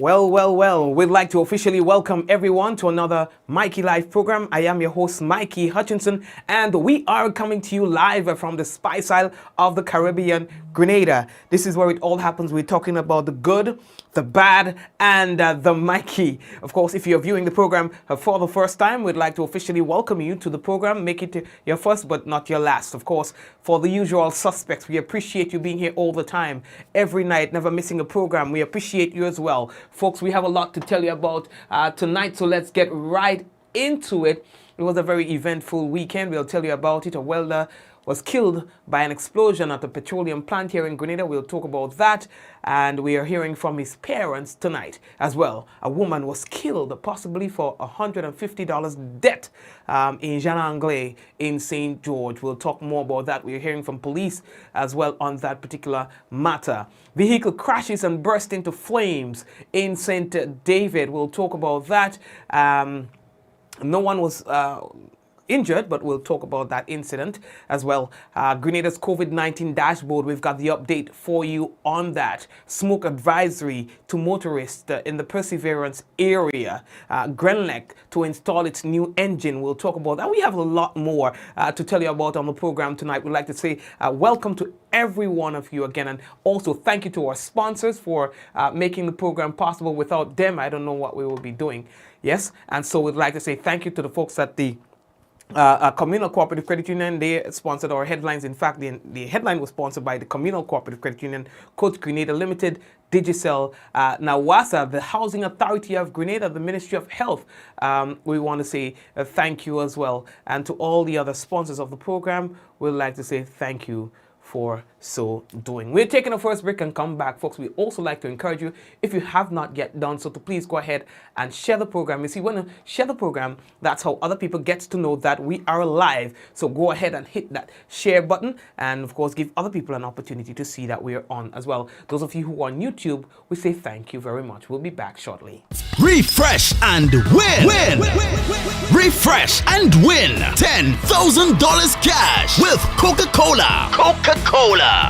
Well, we'd like to officially welcome everyone to another Mikey Live program. I am your host, Mikey Hutchinson, and we are coming to you live from the Spice Isle of the Caribbean, Grenada. This is where it all happens. We're talking about the good, the bad, and the Mikey. Of course, if you're viewing the program for the first time, we'd like to officially welcome you to the program. Make it your first, but not your last. Of course, for the usual suspects, we appreciate you being here all the time, every night, never missing a program. We appreciate you as well. Folks, we have a lot to tell you about tonight, so let's get right into it. It was a very eventful weekend. We'll tell you about it. A welder was killed by an explosion at the petroleum plant here in Grenada. We'll talk about that. And we are hearing from his parents tonight as well. A woman was killed, possibly for $150 debt in Jean Anglais in St. George. We'll talk more about that. We're hearing from police as well on that particular matter. Vehicle crashes and burst into flames in St. David. We'll talk about that. No one was injured, but we'll talk about that incident as well. Grenada's COVID-19 dashboard, we've got the update for you on that. Smoke advisory to motorists in the Perseverance area. Grenlec to install its new engine. We'll talk about that. We have a lot more to tell you about on the program tonight. We'd like to say welcome to every one of you again, and also thank you to our sponsors for making the program possible. Without them, I don't know what we will be doing. Yes, and so we'd like to say thank you to the folks at the Communal Cooperative Credit Union. They sponsored our headlines. In fact, the headline was sponsored by the Communal Cooperative Credit Union, Coach Grenada Limited, Digicel, NAWASA, the Housing Authority of Grenada, the Ministry of Health. We want to say thank you as well. And to all the other sponsors of the program, we'd like to say thank you for so doing. We're taking a first break and come back, folks. We also like to encourage you, if you have not yet done so, to please go ahead and share the program. You see, when you share the program, that's how other people get to know that we are live. So go ahead and hit that share button, and of course give other people an opportunity to see that we are on as well. Those of you who are on YouTube, we say thank you very much. We'll be back shortly. Refresh and win. Refresh and win $10,000 cash with Coca-Cola.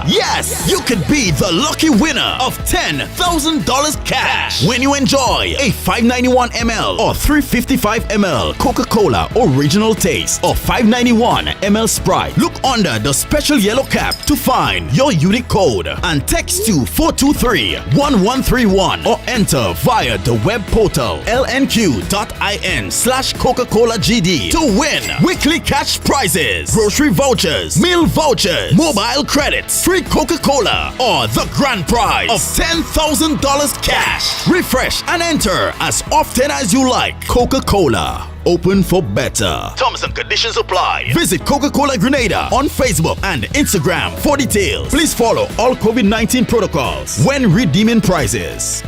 Yes, you could be the lucky winner of $10,000 cash when you enjoy a 591 ml or 355 ml Coca-Cola Original Taste or 591 ml Sprite. Look under the special yellow cap to find your unique code and text to 423-1131 or enter via the web portal lnq.in/Coca-Cola GD to win weekly cash prizes, grocery vouchers, meal vouchers, mobile credits, free Coca-Cola, or the grand prize of $10,000 cash. Refresh and enter as often as you like. Coca-Cola, open for better. Terms and conditions apply. Visit Coca-Cola Grenada on Facebook and Instagram for details. Please follow all COVID-19 protocols when redeeming prizes.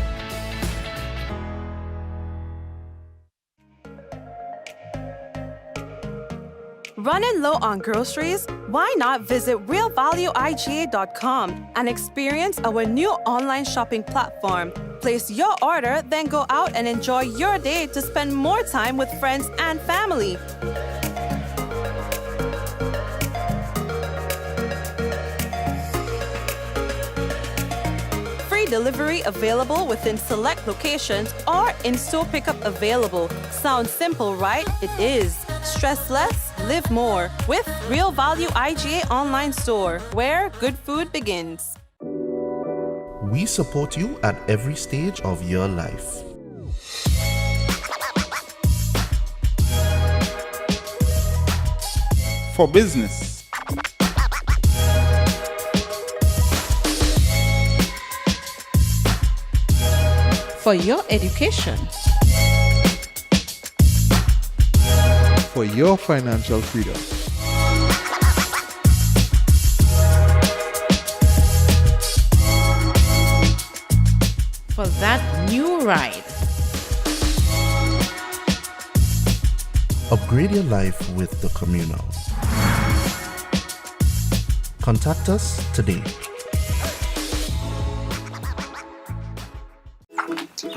Running low on groceries? Why not visit realvalueiga.com and experience our new online shopping platform? Place your order, then go out and enjoy your day to spend more time with friends and family. Free delivery available within select locations or in-store pickup available. Sounds simple, right? It is. Stress less, live more with Real Value IGA online store, where good food begins. We support you at every stage of your life. For business, for your education, for your financial freedom, for that new ride. Upgrade your life with the Communal. Contact us today.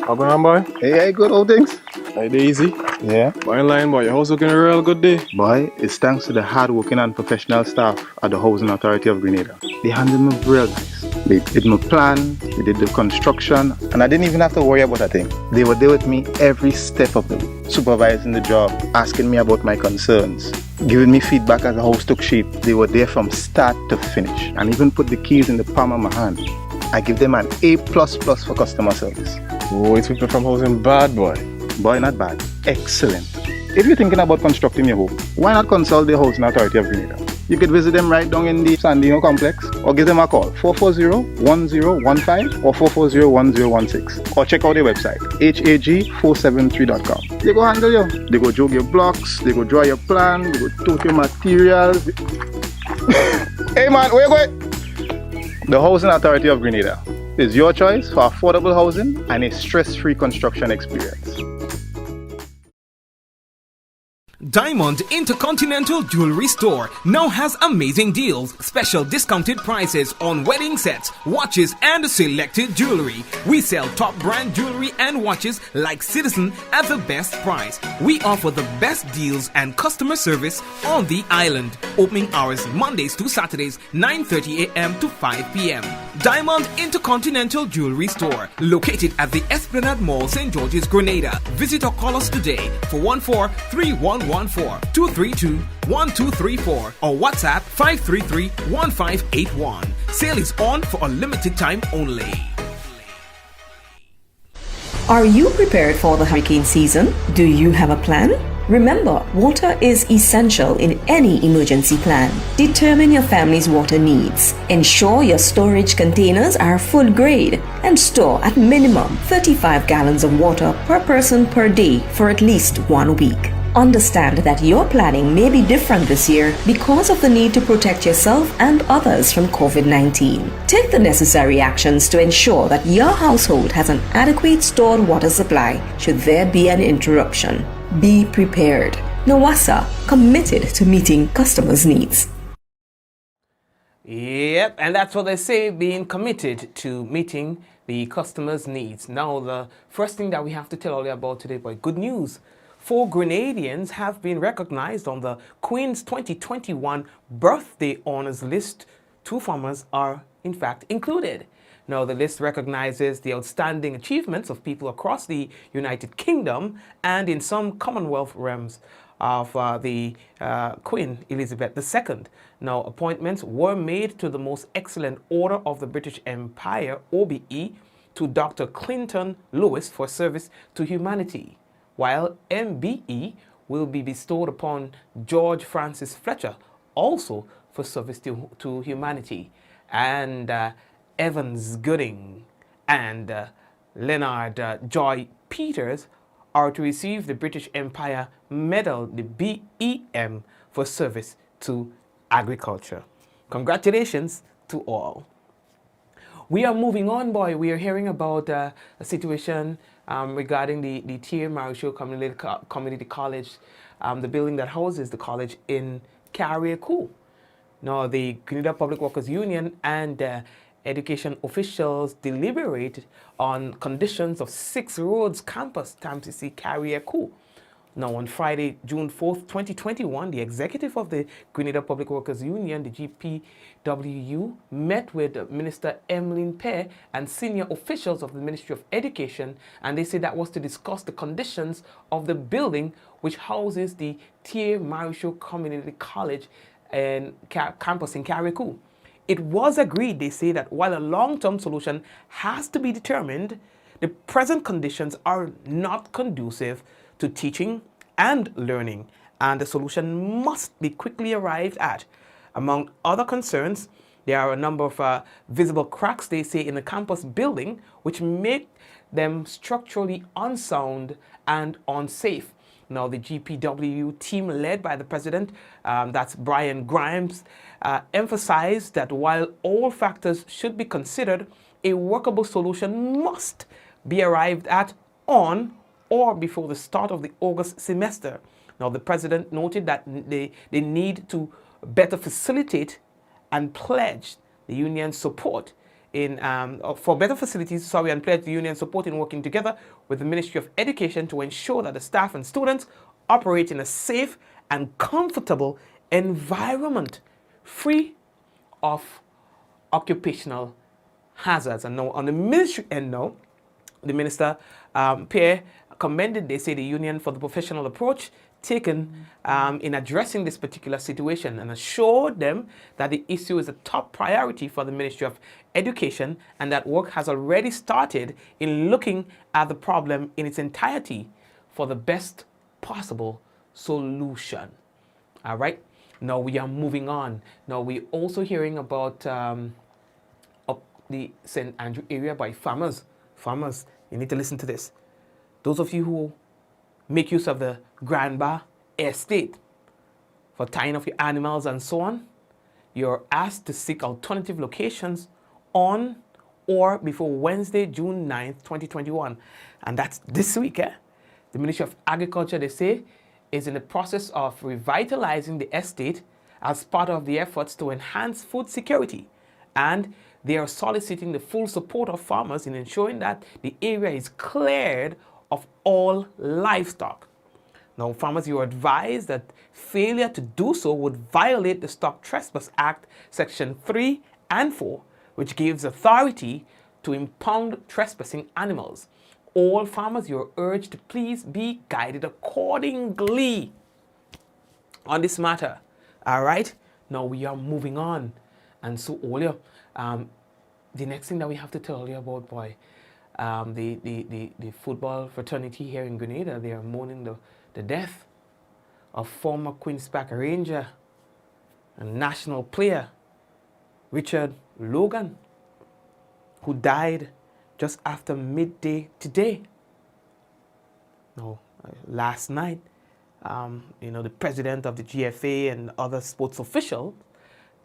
How going on, boy? Hey, good old things. Hey, easy. Yeah. Boy, in line, boy. Your house looking a real good day. Boy, it's thanks to the hard-working and professional staff at the Housing Authority of Grenada. They handle me real nice. They did my plan, they did the construction, and I didn't even have to worry about a thing. They were there with me every step of the way, supervising the job, asking me about my concerns, giving me feedback as the house took shape. They were there from start to finish, and even put the keys in the palm of my hand. I give them an A++ for customer service. Oh, it's people from housing bad, boy. Boy, not bad. Excellent. If you're thinking about constructing your home, why not consult the Housing Authority of Grenada? You could visit them right down in the Sandino complex, or give them a call 440-1015 or 440-1016, or check out their website hag473.com. They go handle you. They go jog your blocks, they go draw your plan, they go tote your materials. Hey man, where you going? The Housing Authority of Grenada is your choice for affordable housing and a stress-free construction experience. Diamond Intercontinental Jewelry Store now has amazing deals, special discounted prices on wedding sets, watches, and selected jewelry. We sell top brand jewelry and watches like Citizen at the best price. We offer the best deals and customer service on the island. Opening hours Mondays to Saturdays, 9:30 a.m. to 5 p.m. Diamond Intercontinental Jewelry Store, located at the Esplanade Mall, St. George's, Grenada. Visit or call us today for 14-3114-232-1234 or WhatsApp 533-1581. Sale is on for a limited time only. Are you prepared for the hurricane season? Do you have a plan? Remember, water is essential in any emergency plan. Determine your family's water needs. Ensure your storage containers are full grade and store at minimum 35 gallons of water per person per day for at least 1 week. Understand that your planning may be different this year because of the need to protect yourself and others from COVID-19. Take the necessary actions to ensure that your household has an adequate stored water supply should there be an interruption. Be prepared. NOWASA, committed to meeting customers' needs. Yep, and that's what they say, being committed to meeting the customers' needs. Now, the first thing that we have to tell all you about today, boy, good news. 4 Grenadians have been recognized on the Queen's 2021 birthday honors list. 2 farmers are, in fact, included. Now, the list recognizes the outstanding achievements of people across the United Kingdom and in some Commonwealth realms of the Queen Elizabeth II. Now, appointments were made to the Most Excellent Order of the British Empire, OBE, to Dr. Clinton Lewis for service to humanity, while MBE will be bestowed upon George Francis Fletcher, also for service to humanity, and Evans Gooding and Leonard Joy Peters are to receive the British Empire Medal, the BEM, for service to agriculture. Congratulations to all. We are moving on, boy. We are hearing about a situation regarding the Thierry Marichaud Community College, the building that houses the college in Carriacou. Now, the Grenada Public Workers Union and education officials deliberated on conditions of 6 Roads campus, TMCC Carriacou. Now, on Friday, June 4th, 2021, the executive of the Grenada Public Workers Union, the GPWU, met with Minister Emmeline Pear and senior officials of the Ministry of Education, and they said that was to discuss the conditions of the building which houses the Thierry Marichaud Community College and campus in Carriacou. It was agreed, they say, that while a long-term solution has to be determined, the present conditions are not conducive to teaching and learning, and the solution must be quickly arrived at. Among other concerns, there are a number of visible cracks, they say, in the campus building, which make them structurally unsound and unsafe. Now, the GPWU team led by the president, that's Brian Grimes, emphasized that while all factors should be considered, a workable solution must be arrived at on or before the start of the August semester. Now, the president noted that they need to better facilitate and pledge the union's support in for better facilities, and pledge the union's support in working together with the Ministry of Education to ensure that the staff and students operate in a safe and comfortable environment, free of occupational hazards. And now on the ministry end now, the minister, Pierre, commended, they say, the union for the professional approach taken in addressing this particular situation, and assured them that the issue is a top priority for the Ministry of Education and that work has already started in looking at the problem in its entirety for the best possible solution. All right, now we are moving on. Now we're also hearing about up the St. Andrew area by farmers. Farmers, you need to listen to this. Those of you who make use of the Grenada estate for tying off your animals and so on, you're asked to seek alternative locations on or before Wednesday, June 9th, 2021. And that's this week. The Ministry of Agriculture, they say, is in the process of revitalizing the estate as part of the efforts to enhance food security. And they are soliciting the full support of farmers in ensuring that the area is cleared of all livestock. Now, farmers, you are advised that failure to do so would violate the Stop Trespass Act, Section 3 and 4, which gives authority to impound trespassing animals. All farmers, you are urged to please be guided accordingly on this matter. All right? Now we are moving on. And so, Olio, the next thing that we have to tell you about, boy, the football fraternity here in Grenada, they are mourning the death of former Queen's Park Ranger and national player Richard Logan, who died just after midday today. Now, last night, the president of the GFA and other sports officials,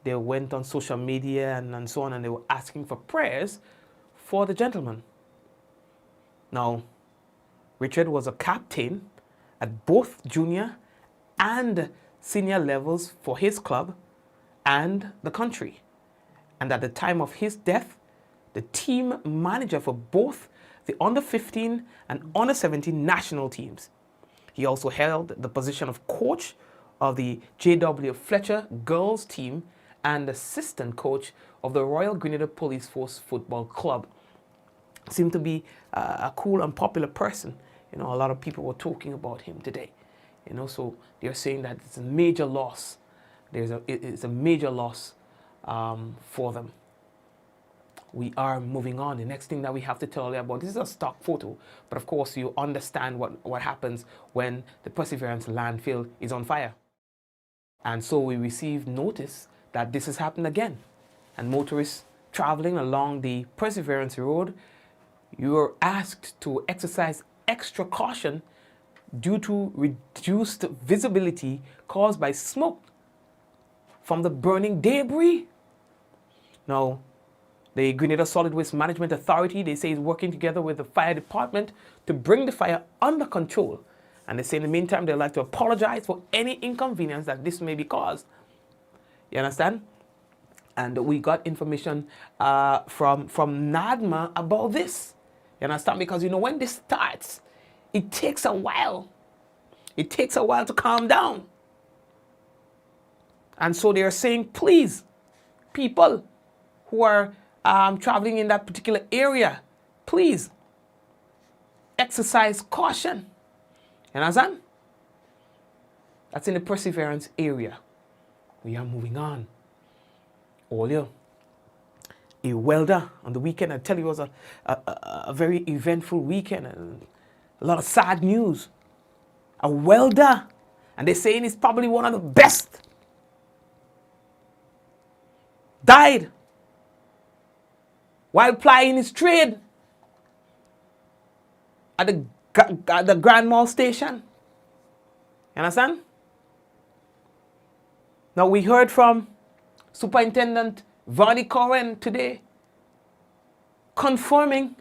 they went on social media and so on, and they were asking for prayers for the gentleman. Now, Richard was a captain at both junior and senior levels for his club and the country. And at the time of his death, the team manager for both the under-15 and under-17 national teams. He also held the position of coach of the J.W. Fletcher girls team and assistant coach of the Royal Grenada Police Force Football Club. Seemed to be a cool and popular person. A lot of people were talking about him today. So they're saying that it's a major loss. It's a major loss for them. We are moving on. The next thing that we have to tell you about, this is a stock photo, but of course you understand what happens when the Perseverance landfill is on fire. And so we received notice that this has happened again. And motorists traveling along the Perseverance Road, you are asked to exercise extra caution due to reduced visibility caused by smoke from the burning debris. Now, the Grenada Solid Waste Management Authority, they say, is working together with the fire department to bring the fire under control. And they say in the meantime, they'd like to apologize for any inconvenience that this may be caused. You understand? And we got information from NADMA about this. You understand? Because, when this starts, it takes a while. It takes a while to calm down. And so they're saying, please, people who are traveling in that particular area, please exercise caution. You understand? That's in the Perseverance area. We are moving on. Earlier, a welder on the weekend, I tell you, it was a very eventful weekend and a lot of sad news. A welder, and they're saying he's probably one of the best, died while plying his trade at the Grand Mall station. You understand? Now we heard from Superintendent Varney Cohen today confirming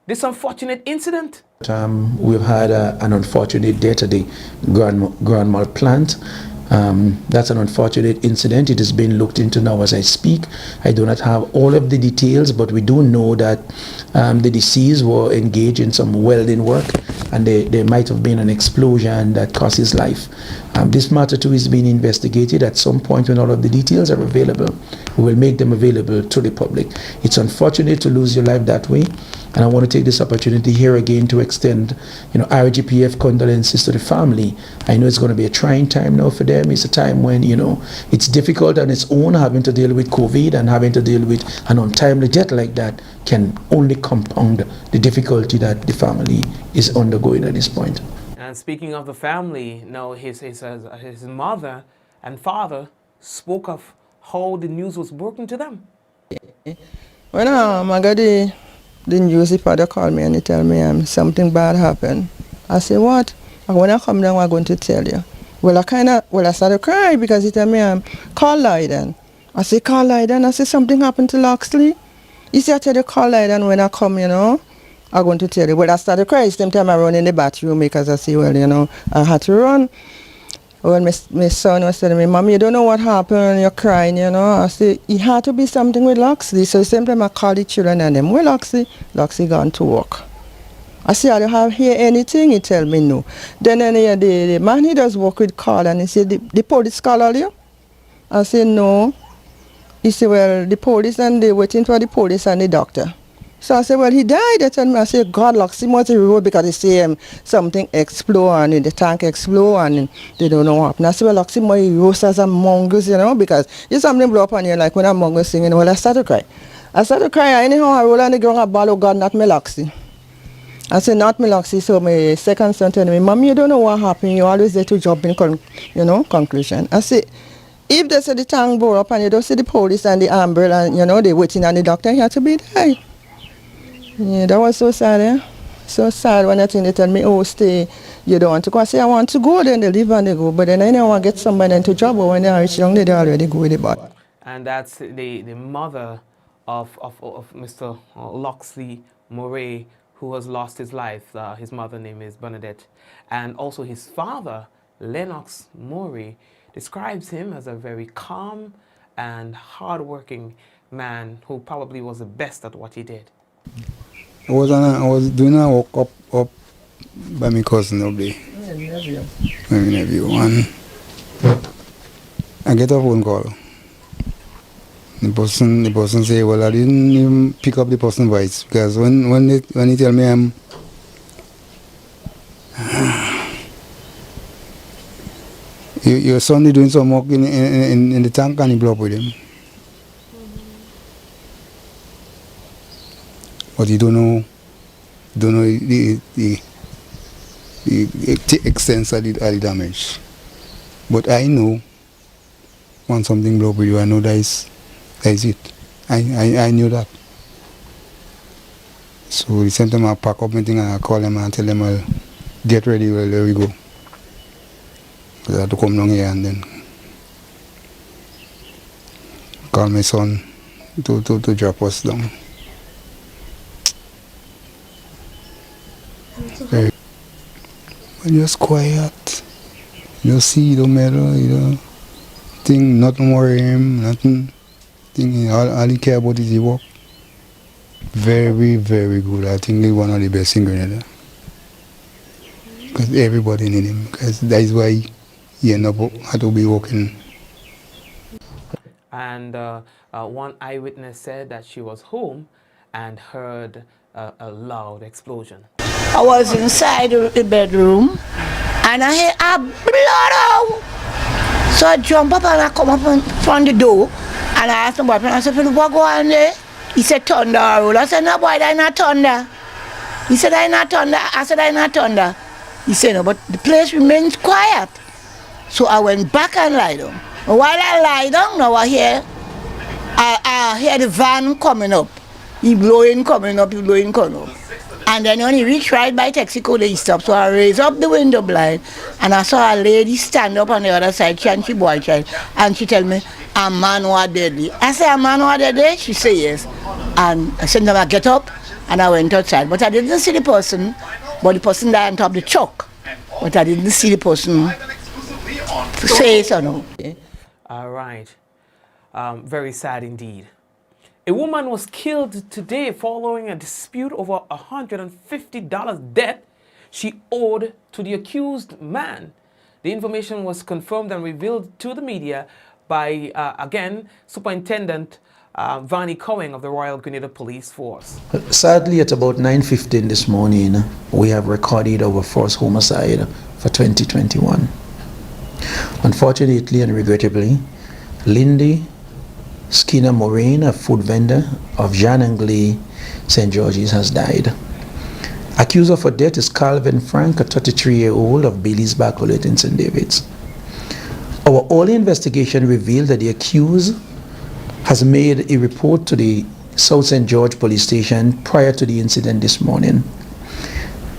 this unfortunate incident. We've had an unfortunate death at the Grand Mall plant. That's an unfortunate incident. It is being looked into now as I speak. I do not have all of the details, but we do know that the deceased were engaged in some welding work, and there might have been an explosion that cost his life. This matter too is being investigated. At some point when all of the details are available, we will make them available to the public. It's unfortunate to lose your life that way, and I want to take this opportunity here again to extend, RGPF condolences to the family. I know it's going to be a trying time now for them. It's a time when, it's difficult on its own. Having to deal with COVID and having to deal with an untimely death like that can only compound the difficulty that the family is undergoing at this point. And speaking of the family, his mother and father spoke of how the news was broken to them. When I got the news, the father called me and he tell me something bad happened. I say, what? And when I come down, I'm going to tell you. Well, I started crying because he tell me, call Lyden. I say, call Lyden. I say, something happened to Loxley. He said, I tell you, call Lyden when I come, I'm going to tell you. Well, I started crying. Same time I run in the bathroom because I say, well, I had to run. When my son was telling me, Mom, you don't know what happened, you're crying, I say, it had to be something with Loxley. So the same time I call the children and them, well, Loxley gone to work. I say, I don't have hear anything. He tell me no. Then the man, he does work with Carl, and he said, the police call you? I say, no. He said, well, the police, and they waiting for the police and the doctor. So I said, well, he died. They tell me, I said, God, Loxley must be road because they say something explode and the tank explode and they don't know what happened. I said, well, Loxley must be roast as a mongoose, because if something blow up on you, like when a mongoose singing, well, I started to cry. Anyhow, I roll on the ground, I ball, oh God, not me Loxley. I said, not me Loxley. So my second son told me, Mom, you don't know what happened. You always there to jump in, conclusion. I said, if they say the tank blow up and you don't see the police and the ambulance, they waiting on the doctor, you have to be there. Yeah, that was so sad, So sad when I think they tell me, oh, stay, you don't want to go. I say, I want to go, then they leave and they go. But then I never want to get somebody into job, but when they reach young, they already go with the body. And that's the mother of Mr. Loxley Moray, who has lost his life. His mother name is Bernadette. And also his father, Lennox Moray, describes him as a very calm and hardworking man who probably was the best at what he did. I was doing a walk up by my cousin up there. My nephew. And I get a phone call. The person say, well, I didn't even pick up the person's voice because when he tell me your son is doing some work in the tank and he blew up with him. But you don't know the extent of the damage. But I know when something blow up with you, I know that is it. I knew that. So the same time I pack up my thing and I call them and tell them, well, get ready, well, there we go. I had to come down here and then call my son to drop us down. Just quiet. You see, don't matter, think nothing worry him, nothing. Think all he care about is his work. Very, very good. I think he's one of the best in Grenada. Because everybody need him. Because that is why he ended up had to be working. And one eyewitness said that she was home and heard a loud explosion. I was inside the bedroom and I heard a blood out. So I jump up and I come up from the door and I asked my boyfriend, I said, what go on there? He said, thunder. I said, no boy, that not thunder. He said, I not thunder. I said, I not thunder. He said, no, but the place remains quiet. So I went back and lie down. And while I lie down, now I hear the van coming up. He blowing, coming up, he blowing, coming up. And then when he reached right by Texaco, he stopped. So I raised up the window blind and I saw a lady stand up on the other side, and she boy child, and she tell me, a man was deadly. I said, a man was deadly? She said yes. And I said, now I get up and I went outside. But I didn't see the person, but the person died on top of the truck. But I didn't see the person face or no. All right. Very sad indeed. A woman was killed today following a dispute over $150 debt she owed to the accused man. The information was confirmed and revealed to the media by, again, Superintendent Vani Cohen of the Royal Grenada Police Force. Sadly, at about 9:15 this morning, we have recorded our first homicide for 2021. Unfortunately and regrettably, Lindy Skinner Moraine, a food vendor of Jean Anglais, St. George's, has died. Accused of her death is Calvin Frank, a 33-year-old of Bailey's Bacolate in St. David's. Our early investigation revealed that the accused has made a report to the South St. George police station prior to the incident this morning.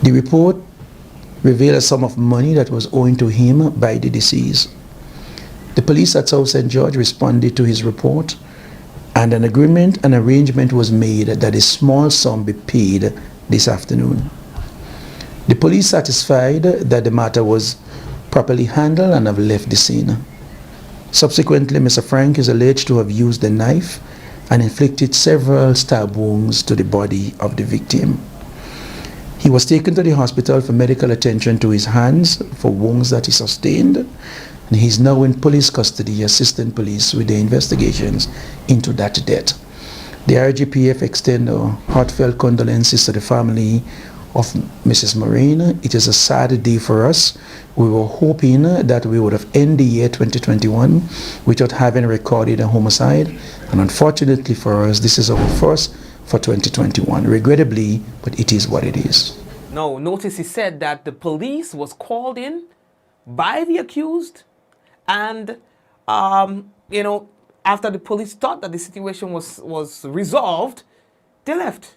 The report revealed a sum of money that was owing to him by the deceased. The police at South St. George responded to his report, and an arrangement was made that a small sum be paid this afternoon. The police satisfied that the matter was properly handled and have left the scene. Subsequently, Mr. Frank is alleged to have used a knife and inflicted several stab wounds to the body of the victim. He was taken to the hospital for medical attention to his hands for wounds that he sustained, and he is now in police custody, assisting police with the investigations into that death. The RGPF extend our heartfelt condolences to the family of Mrs. Moraine. It is a sad day for us. We were hoping that we would have ended the year 2021 without having recorded a homicide, and unfortunately for us, this is our first for 2021. Regrettably, but it is what it is. No, notice he said that the police was called in by the accused, and after the police thought that the situation was resolved, they left.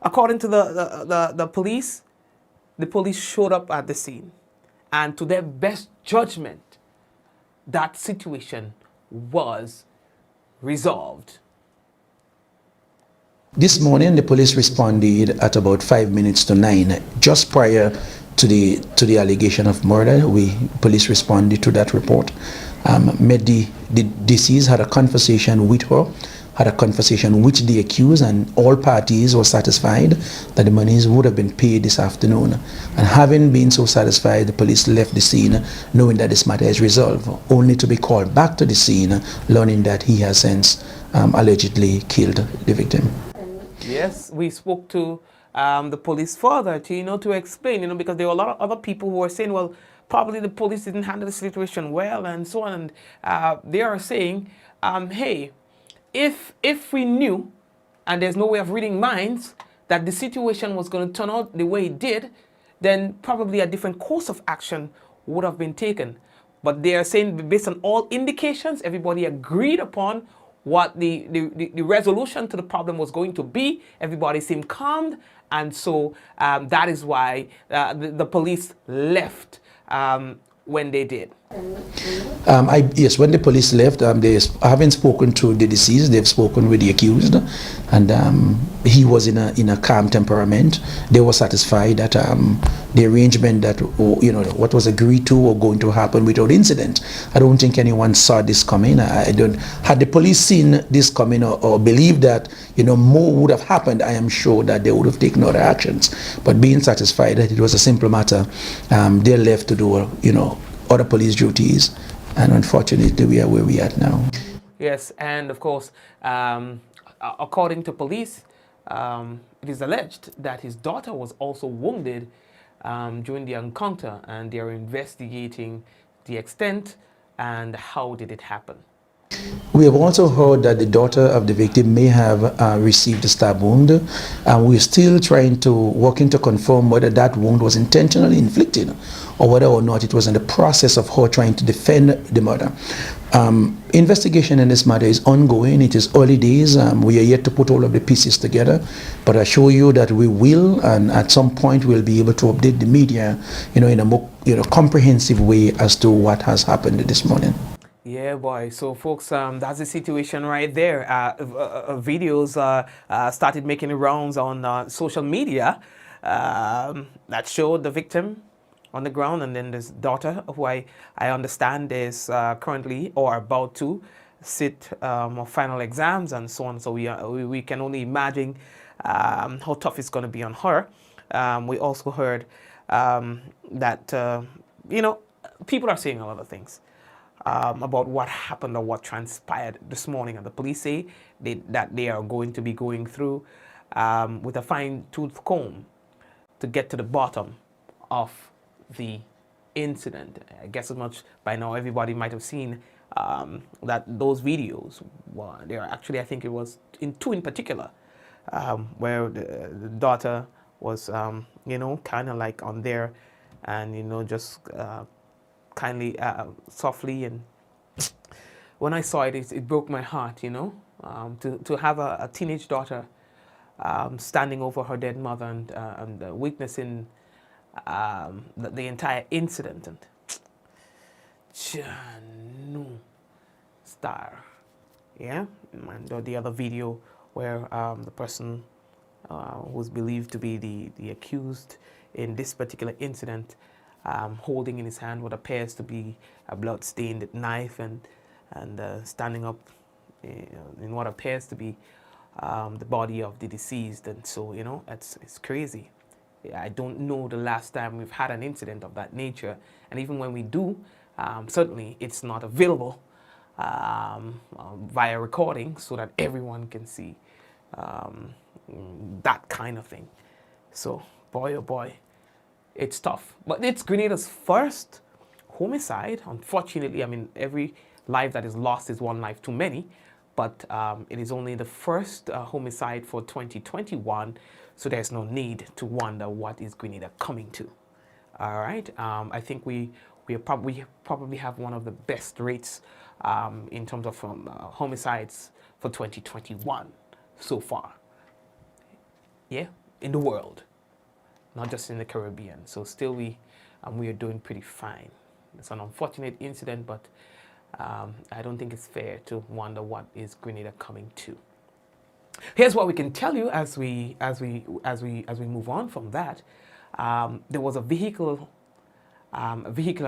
According to the police showed up at the scene, and to their best judgment, that situation was resolved. This morning, the police responded at about 5 minutes to 9, just prior to the allegation of murder. Police responded to that report. The deceased had a conversation with her, had a conversation with the accused, and all parties were satisfied that the monies would have been paid this afternoon. And having been so satisfied, the police left the scene knowing that this matter is resolved, only to be called back to the scene, learning that he has since allegedly killed the victim. Yes, we spoke to the police further to explain, because there were a lot of other people who were saying, well, probably the police didn't handle the situation well and so on. And they are saying, hey, if we knew, and there's no way of reading minds, that the situation was going to turn out the way it did, then probably a different course of action would have been taken. But they are saying, based on all indications, everybody agreed upon what the resolution to the problem was going to be. Everybody seemed calmed, and so that is why the police left when they did. Yes, when the police left, they haven't spoken to the deceased. They've spoken with the accused, and he was in a calm temperament. They were satisfied that the arrangement that what was agreed to or going to happen without incident. I don't think anyone saw this coming. Had the police seen this coming or believed that more would have happened, I am sure that they would have taken other actions. But being satisfied that it was a simple matter, they're left to do other police duties, and unfortunately we are where we are now. Yes, and of course, according to police, it is alleged that his daughter was also wounded during the encounter, and they are investigating the extent and how did it happen. We have also heard that the daughter of the victim may have received a stab wound, and we're still working to confirm whether that wound was intentionally inflicted or whether or not it was in the process of her trying to defend the murder. Investigation in this matter is ongoing. It is early days. We are yet to put all of the pieces together, but I assure you that we will, and at some point we'll be able to update the media in a more comprehensive way as to what has happened this morning. Yeah, boy. So, folks, that's the situation right there. Videos started making the rounds on social media that showed the victim on the ground, and then this daughter, who I understand is currently or about to sit final exams and so on. So we can only imagine how tough it's going to be on her. We also heard that, you know, people are saying a lot of things about what happened or what transpired this morning. And the police say that they are going to be going through with a fine-tooth comb to get to the bottom of the incident. I guess as much by now everybody might have seen that those videos. Well, there are actually, I think it was two in particular, where the daughter was, you know, kind of like on there, and you know, just kindly, softly, and when I saw it, it broke my heart, you know, to have a teenage daughter standing over her dead mother and witnessing the entire incident. And no star, yeah. And the other video where the person who's believed to be the accused in this particular incident, holding in his hand what appears to be a blood-stained knife, and standing up in what appears to be the body of the deceased. And so, you know, it's crazy. I don't know the last time we've had an incident of that nature, and even when we do, certainly it's not available via recording so that everyone can see that kind of thing. So, boy oh boy, it's tough. But it's Grenada's first homicide. Unfortunately, I mean, every life that is lost is one life too many, but it is only the first homicide for 2021, so there's no need to wonder what is Grenada coming to. All right, I think we probably have one of the best rates in terms of homicides for 2021 so far. Yeah, in the world, not just in the Caribbean. So still we are doing pretty fine. It's an unfortunate incident, but I don't think it's fair to wonder what is Grenada coming to. Here's what we can tell you as we move on from that. There was a vehicular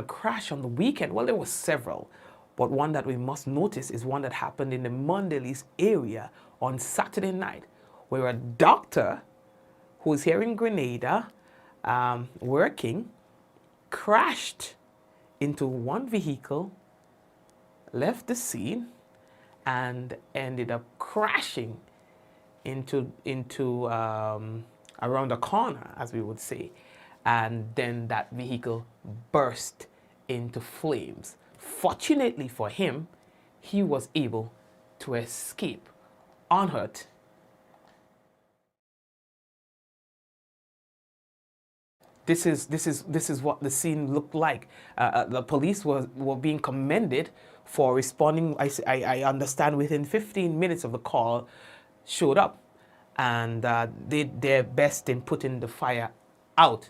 crash on the weekend. Well, there were several, but one that we must notice is one that happened in the Mondelez area on Saturday night, where a doctor who's here in Grenada working crashed into one vehicle, left the scene, and ended up crashing into around a corner, as we would say, and then that vehicle burst into flames. Fortunately for him, he was able to escape unhurt. This is what the scene looked like. The police were being commended for responding. I understand within 15 minutes of the call, showed up and did their best in putting the fire out.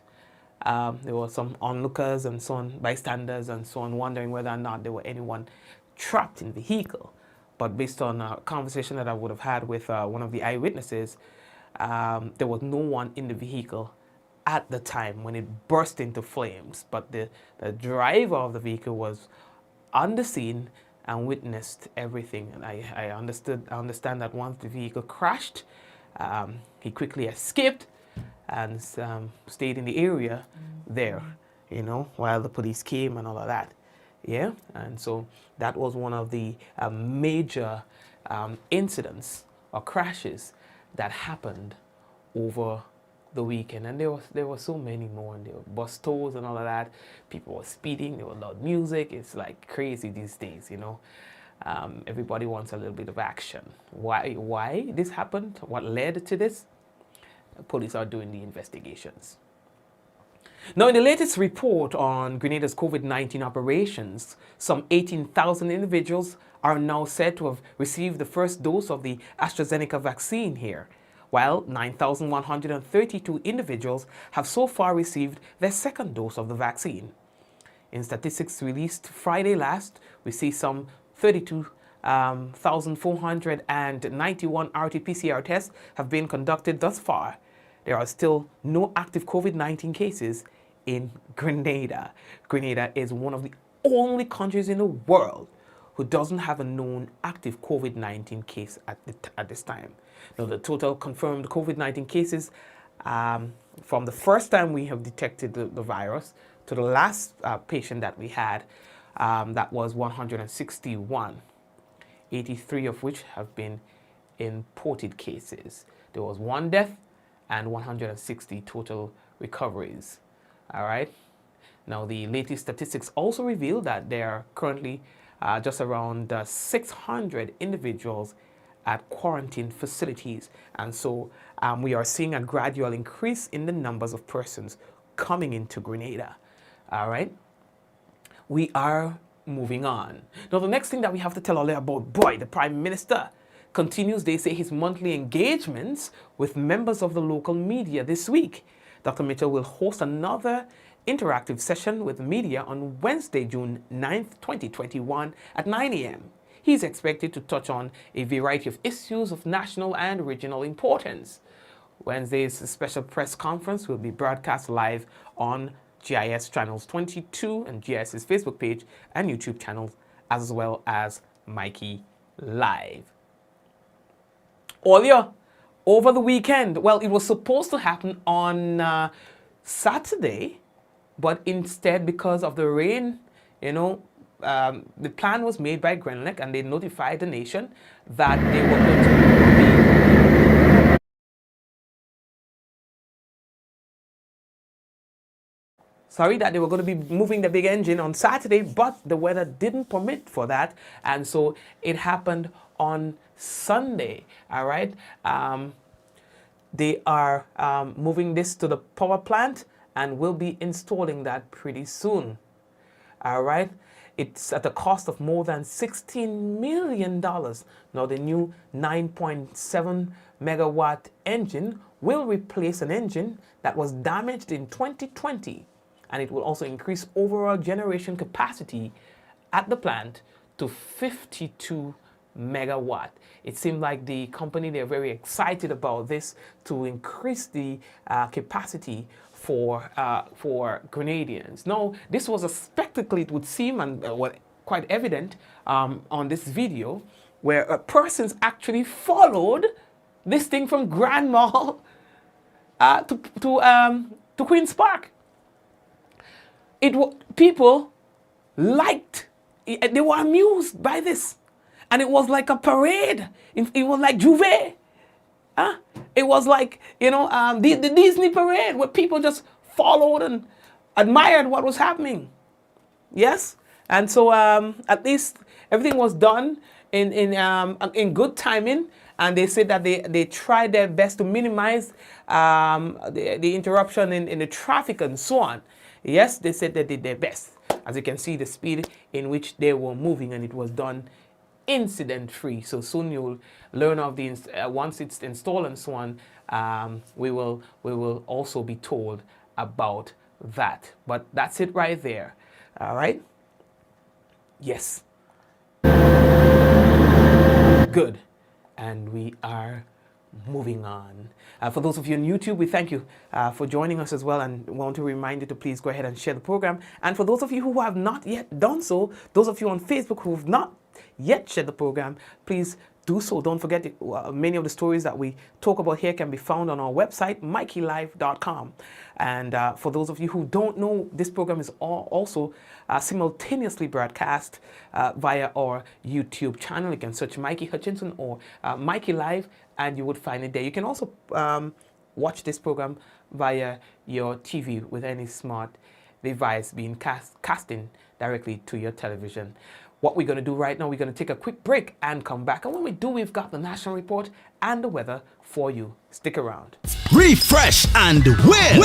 There were some onlookers and so on, bystanders and so on, wondering whether or not there were anyone trapped in the vehicle. But based on a conversation that I would have had with one of the eyewitnesses, there was no one in the vehicle at the time when it burst into flames. But the driver of the vehicle was on the scene and witnessed everything. And I understand that once the vehicle crashed, he quickly escaped and stayed in the area there, you know, while the police came and all of that. Yeah, and so that was one of the major incidents or crashes that happened over the weekend. And there were so many more, and there were bus tours and all of that. People were speeding, there was loud music. It's like crazy these days, you know. Everybody wants a little bit of action. Why this happened? What led to this? The police are doing the investigations. Now, in the latest report on Grenada's COVID-19 operations, some 18,000 individuals are now said to have received the first dose of the AstraZeneca vaccine here, while 9,132 individuals have so far received their second dose of the vaccine. In statistics released Friday last, we see some 32,491 RT-PCR tests have been conducted thus far. There are still no active COVID-19 cases in Grenada. Grenada is one of the only countries in the world who doesn't have a known active COVID-19 case at this time. Now, the total confirmed COVID-19 cases from the first time we have detected the virus to the last patient that we had, that was 161, 83 of which have been imported cases. There was 1 death and 160 total recoveries. All right. Now, the latest statistics also reveal that there are currently just around 600 individuals at quarantine facilities. And so we are seeing a gradual increase in the numbers of persons coming into Grenada. All right. We are moving on. Now, the next thing that we have to tell all about, boy, the Prime Minister continues, they say, his monthly engagements with members of the local media this week. Dr. Mitchell will host another interactive session with the media on Wednesday, June 9th, 2021 at 9 a.m. He's expected to touch on a variety of issues of national and regional importance. Wednesday's special press conference will be broadcast live on GIS channels 22 and GIS's Facebook page and YouTube channels, as well as Mikey Live. Earlier, over the weekend, well, it was supposed to happen on Saturday, but instead, because of the rain, the plan was made by Grenlec, and they notified the nation that they were going to be that they were going to be moving the big engine on Saturday, but the weather didn't permit for that, and so it happened on Sunday. All right. They are moving this to the power plant and will be installing that pretty soon. All right. It's at a cost of more than $16 million. Now, the new 9.7 megawatt engine will replace an engine that was damaged in 2020, and it will also increase overall generation capacity at the plant to 52 megawatt. It seemed like the company, they're very excited about this to increase the capacity for Grenadians. Now, this was a spectacle, it would seem, and quite evident on this video, where persons actually followed this thing from Grand Mall to Queen's Park. People liked, they were amused by this. And it was like a parade. It was like Juve. It was like, the Disney parade where people just followed and admired what was happening. Yes? And so at least everything was done in good timing. And they said that they tried their best to minimize the interruption in the traffic and so on. Yes, they said they did their best. As you can see, the speed in which they were moving, and it was done incident-free. So soon you'll learn of the once it's installed and so on. We will also be told about that. But that's it right there. All right. Yes. Good. And we are moving on. For those of you on YouTube, we thank you for joining us as well, and want to remind you to please go ahead and share the program. And for those of you who have not yet done so, those of you on Facebook who have not yet shared the program, please do so. Don't forget, many of the stories that we talk about here can be found on our website, mikeylive.com. And for those of you who don't know, this program is also simultaneously broadcast via our YouTube channel. You can search Mikey Hutchinson or Mikey Live, and you would find it there. You can also watch this program via your TV with any smart device being casting directly to your television. What we're going to do right now, we're going to take a quick break and come back. And when we do, we've got the national report and the weather for you. Stick around. Refresh and win.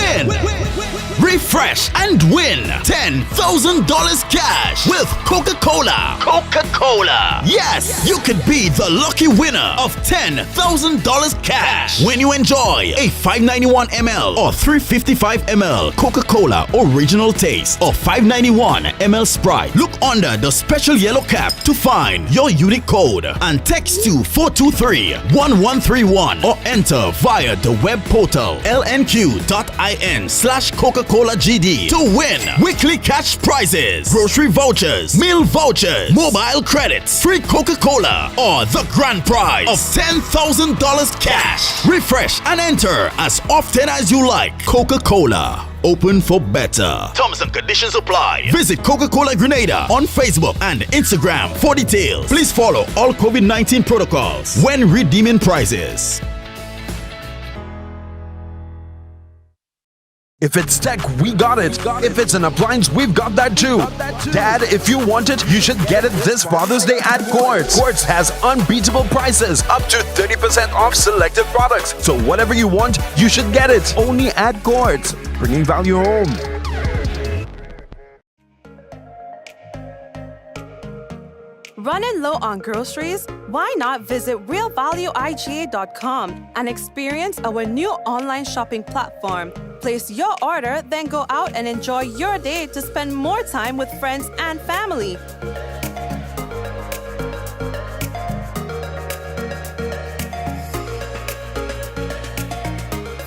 Refresh and win $10,000 cash with Coca-Cola. Coca-Cola. Yes, you could be the lucky winner of $10,000 cash when you enjoy a 591 ml or 355 ml Coca-Cola original taste or 591 ml Sprite. Look under the special yellow cap to find your unique code and text to 423-1131 or enter via the web portal portal lnq.in/Coca-Cola GD to win weekly cash prizes, grocery vouchers, meal vouchers, mobile credits, free Coca-Cola, or the grand prize of $10,000 cash. Refresh and enter as often as you like. Coca-Cola, open for better. Terms and conditions apply. Visit Coca-Cola Grenada on Facebook and Instagram for details. Please follow all COVID-19 protocols when redeeming prizes. If it's tech, we got it. If it's an appliance, we've got that too. Dad, if you want it, you should get it this Father's Day at Quartz. Quartz has unbeatable prices, up to 30% off selected products. So whatever you want, you should get it. Only at Quartz, bringing value home. Running low on groceries? Why not visit realvalueiga.com and experience our new online shopping platform? Place your order, then go out and enjoy your day to spend more time with friends and family.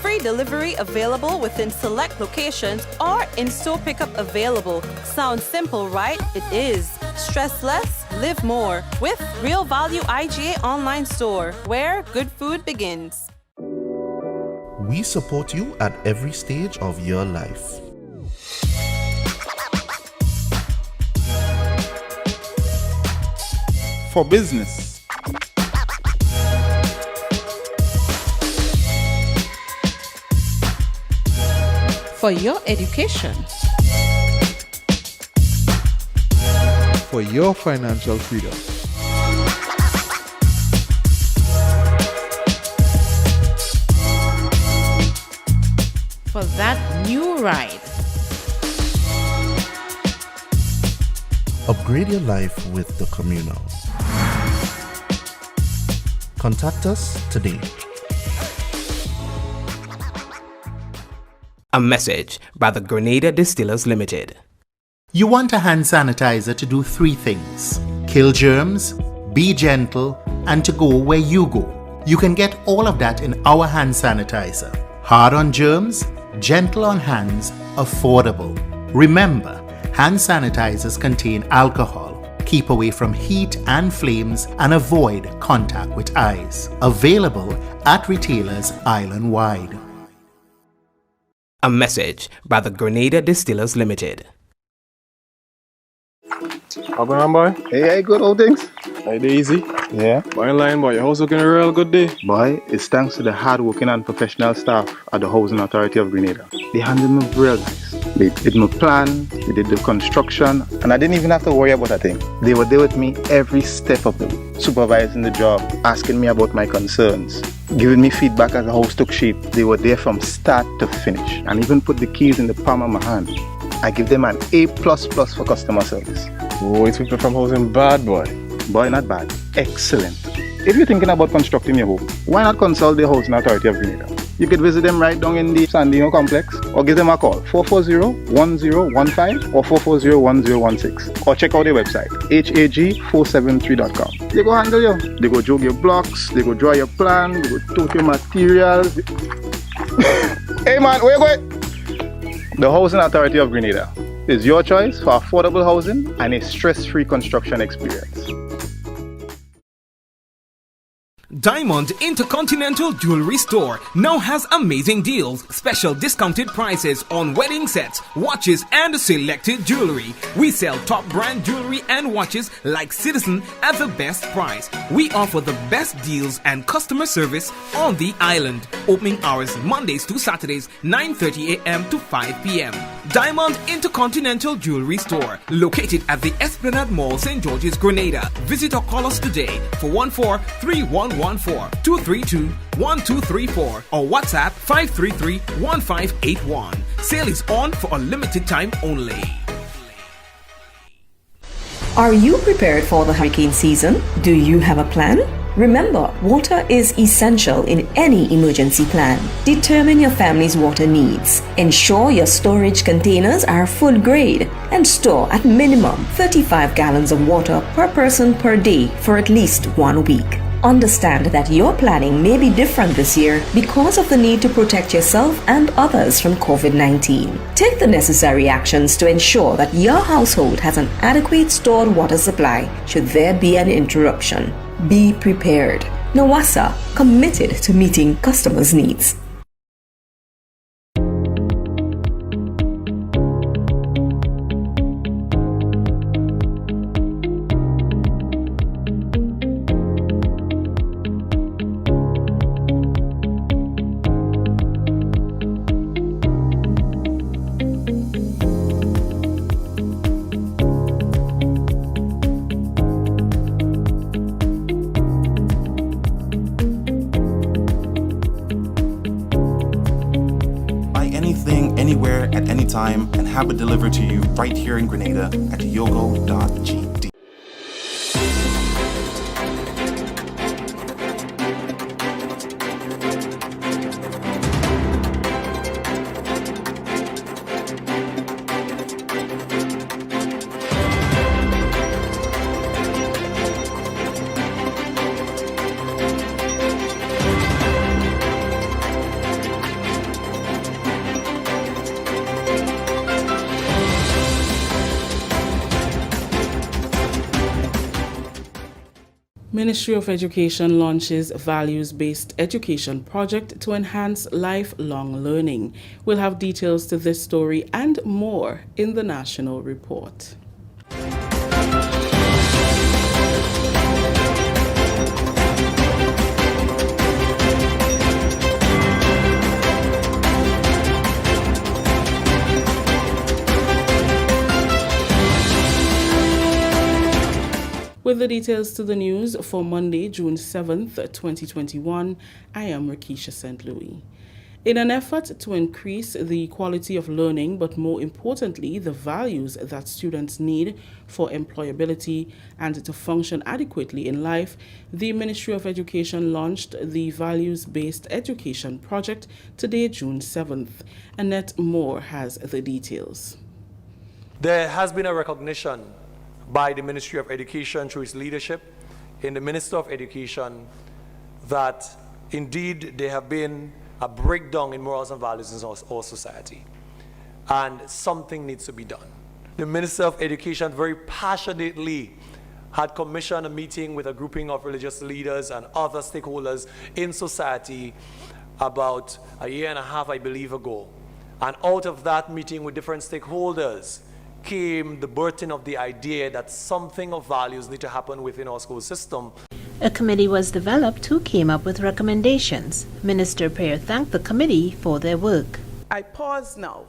Free delivery available within select locations or in-store pickup available. Sounds simple, right? It is. Stress less, live more with Real Value IGA online store, where good food begins. We support you at every stage of your life. For business. For your education. For your financial freedom. For that new ride. Upgrade your life with the Communal. Contact us today. A message by the Grenada Distillers Limited. You want a hand sanitizer to do 3 things: kill germs, be gentle, and to go where you go. You can get all of that in our hand sanitizer. Hard on germs, gentle on hands, affordable. Remember, hand sanitizers contain alcohol. Keep away from heat and flames and avoid contact with eyes. Available at retailers island-wide. A message by the Grenada Distillers Limited. How going on, boy? Hey, good old things. Hey, easy. Yeah. Boy, in line, boy. Your house looking a real good day. Boy, it's thanks to the hard-working and professional staff at the Housing Authority of Grenada. They handled me real nice. They did my plan, they did the construction, and I didn't even have to worry about a thing. They were there with me every step of the way, supervising the job, asking me about my concerns, giving me feedback as the house took shape. They were there from start to finish, and even put the keys in the palm of my hand. I give them an A++ for customer service. Boy, people from housing bad, boy. Boy, not bad. Excellent. If you're thinking about constructing your home, why not consult the Housing Authority of Grenada? You could visit them right down in the Sandino complex, or give them a call, 440-1015 or 440-1016, or check out their website, hag473.com. They go handle you. They go jog your blocks, they go draw your plan, they go tote your materials. Hey man, where you going? The Housing Authority of Grenada is your choice for affordable housing and a stress-free construction experience. Diamond Intercontinental Jewelry Store now has amazing deals, special discounted prices on wedding sets, watches, and selected jewelry. We sell top brand jewelry and watches like Citizen at the best price. We offer the best deals and customer service on the island. Opening hours Mondays to Saturdays, 9:30 a.m. to 5 p.m. Diamond Intercontinental Jewelry Store, located at the Esplanade Mall, St. George's, Grenada. Visit or call us today for 14-3114-232-1234 or WhatsApp 533-1581. Sale is on for a limited time only. Are you prepared for the hurricane season? Do you have a plan? Remember, water is essential in any emergency plan. Determine your family's water needs. Ensure your storage containers are food grade and store at minimum 35 gallons of water per person per day for at least 1 week. Understand that your planning may be different this year because of the need to protect yourself and others from COVID-19. Take the necessary actions to ensure that your household has an adequate stored water supply should there be an interruption. Be prepared. Nawasa, committed to meeting customers' needs. Anywhere at any time and have it delivered to you right here in Grenada at yogo.gd. Ministry of Education launches values-based education project to enhance lifelong learning. We'll have details to this story and more in the national report. With the details to the news for Monday, June 7th, 2021, I am Rakisha St. Louis. In an effort to increase the quality of learning, but more importantly, the values that students need for employability and to function adequately in life, the Ministry of Education launched the Values-Based Education Project today, June 7th. Annette Moore has the details. There has been a recognition by the Ministry of Education through its leadership in the Minister of Education that indeed there have been a breakdown in morals and values in our society, and something needs to be done. The Minister of Education very passionately had commissioned a meeting with a grouping of religious leaders and other stakeholders in society about a year and a half, I believe, ago. And out of that meeting with different stakeholders came the birthing of the idea that something of values need to happen within our school system. A committee was developed who came up with recommendations. Minister Pear thanked the committee for their work. I pause now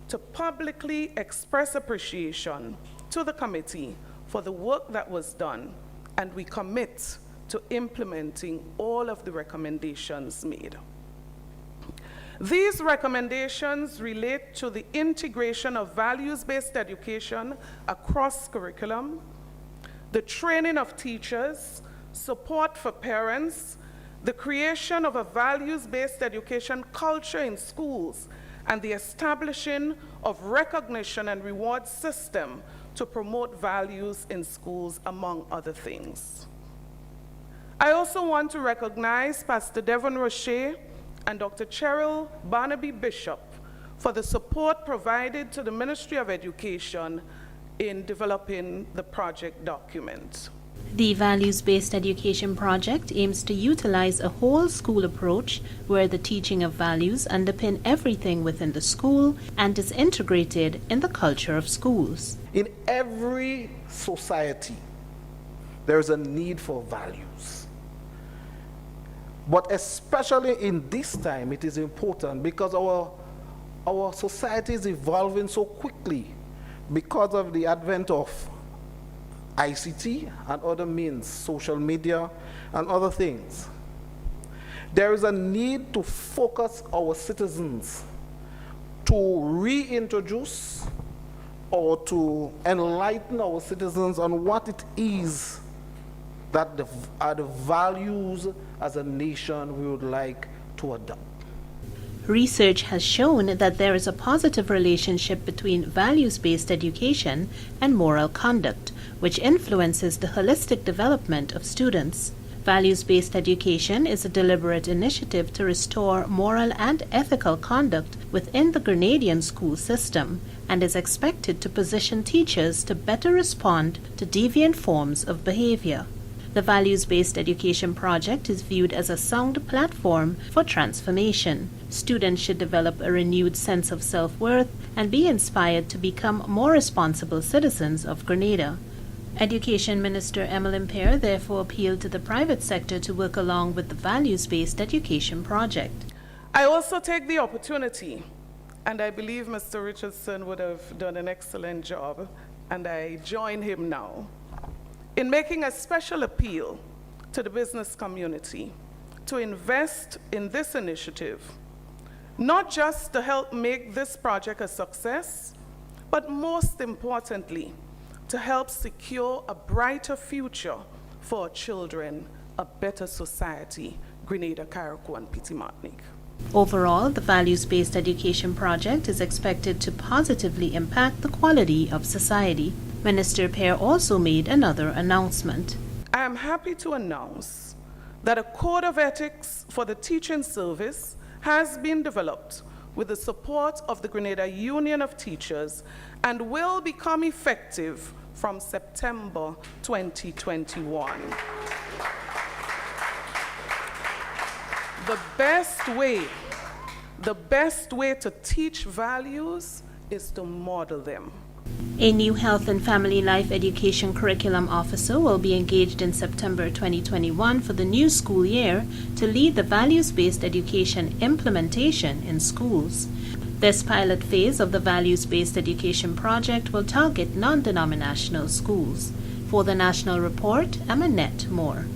to publicly express appreciation to the committee for the work that was done, and we commit to implementing all of the recommendations made. These recommendations relate to the integration of values-based education across curriculum, the training of teachers, support for parents, the creation of a values-based education culture in schools, and the establishing of recognition and reward system to promote values in schools, among other things. I also want to recognize Pastor Devon Roche and Dr. Cheryl Barnaby Bishop for the support provided to the Ministry of Education in developing the project document. The Values-Based Education Project aims to utilize a whole school approach where the teaching of values underpin everything within the school and is integrated in the culture of schools. In every society, there is a need for values. But especially in this time, it is important because our society is evolving so quickly because of the advent of ICT and other means, social media and other things. There is a need to focus our citizens to reintroduce or to enlighten our citizens on what it is that are the values as a nation we would like to adopt. Research has shown that there is a positive relationship between values-based education and moral conduct, which influences the holistic development of students. Values-based education is a deliberate initiative to restore moral and ethical conduct within the Grenadian school system and is expected to position teachers to better respond to deviant forms of behavior. The Values-Based Education Project is viewed as a sound platform for transformation. Students should develop a renewed sense of self-worth and be inspired to become more responsible citizens of Grenada. Education Minister Emmeline Pear therefore appealed to the private sector to work along with the Values-Based Education Project. I also take the opportunity, and I believe Mr. Richardson would have done an excellent job, and I join him now, in making a special appeal to the business community to invest in this initiative, not just to help make this project a success, but most importantly, to help secure a brighter future for our children, a better society, Grenada, Carriacou, and Petit Martinique. Overall, the Values-Based Education Project is expected to positively impact the quality of society. Minister Pear also made another announcement. I am happy to announce that a code of ethics for the teaching service has been developed with the support of the Grenada Union of Teachers and will become effective from September 2021. The best way to teach values is to model them. A new Health and Family Life Education Curriculum Officer will be engaged in September 2021 for the new school year to lead the values-based education implementation in schools. This pilot phase of the Values-Based Education Project will target non-denominational schools. For the National Report, I'm Annette Moore.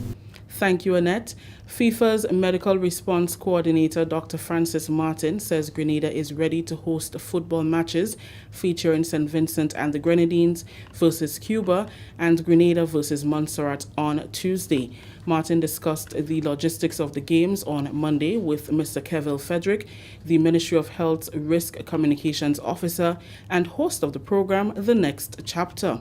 Thank you, Annette. FIFA's Medical Response Coordinator, Dr. Francis Martin, says Grenada is ready to host football matches featuring St. Vincent and the Grenadines versus Cuba and Grenada versus Montserrat on Tuesday. Martin discussed the logistics of the games on Monday with Mr. Kevil Frederick, the Ministry of Health's Risk Communications Officer and host of the program, The Next Chapter.